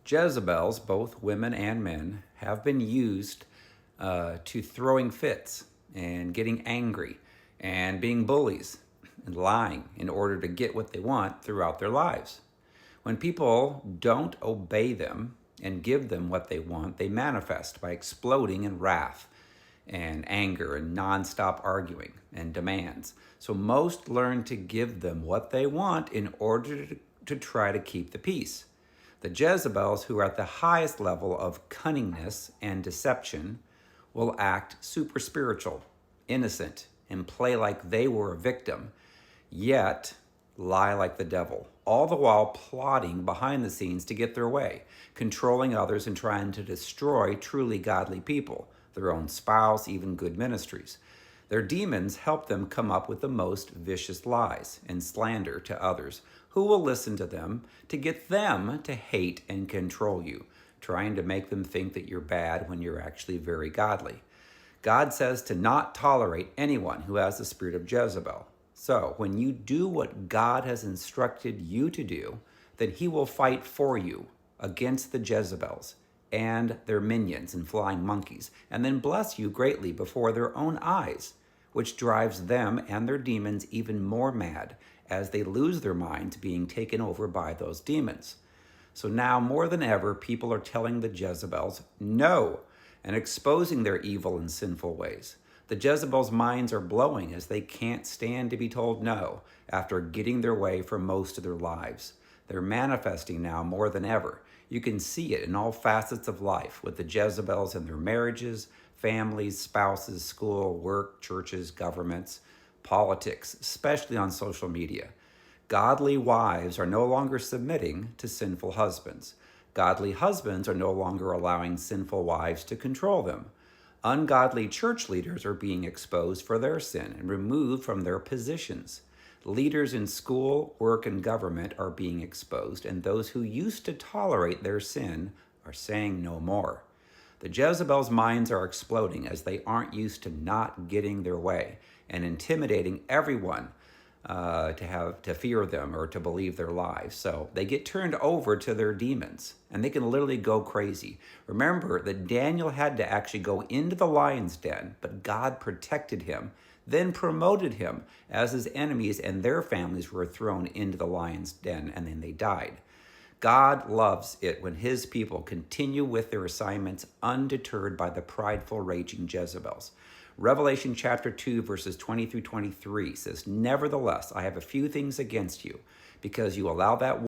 Jezebels, both women and men, have been used to throwing fits and getting angry and being bullies and lying in order to get what they want throughout their lives. When people don't obey them and give them what they want, they manifest by exploding in wrath and anger and nonstop arguing and demands. So most learn to give them what they want in order to try to keep the peace. The Jezebels, who are at the highest level of cunningness and deception, will act super spiritual, innocent, and play like they were a victim, yet lie like the devil, all the while plotting behind the scenes to get their way, controlling others and trying to destroy truly godly people, their own spouse, even good ministries. Their demons help them come up with the most vicious lies and slander to others who will listen to them to get them to hate and control you, trying to make them think that you're bad when you're actually very godly. God says to not tolerate anyone who has the spirit of Jezebel. So when you do what God has instructed you to do, then he will fight for you against the Jezebels and their minions and flying monkeys, and then bless you greatly before their own eyes, which drives them and their demons even more mad as they lose their minds being taken over by those demons. So now more than ever, people are telling the Jezebels no and exposing their evil and sinful ways. The Jezebels' minds are blowing as they can't stand to be told no after getting their way for most of their lives. They're manifesting now more than ever. You can see it in all facets of life with the Jezebels in their marriages, families, spouses, school, work, churches, governments, politics, especially on social media. Godly wives are no longer submitting to sinful husbands. Godly husbands are no longer allowing sinful wives to control them. Ungodly church leaders are being exposed for their sin and removed from their positions. Leaders in school, work, and government are being exposed, and those who used to tolerate their sin are saying no more. The Jezebels' minds are exploding as they aren't used to not getting their way and intimidating everyone to fear them or to believe their lies. So they get turned over to their demons and they can literally go crazy. Remember that Daniel had to actually go into the lion's den, but God protected him, then promoted him as his enemies and their families were thrown into the lion's den and then they died. God loves it when his people continue with their assignments undeterred by the prideful, raging Jezebels. Revelation chapter 2, verses 20 through 23 says, "Nevertheless, I have a few things against you, because you allow that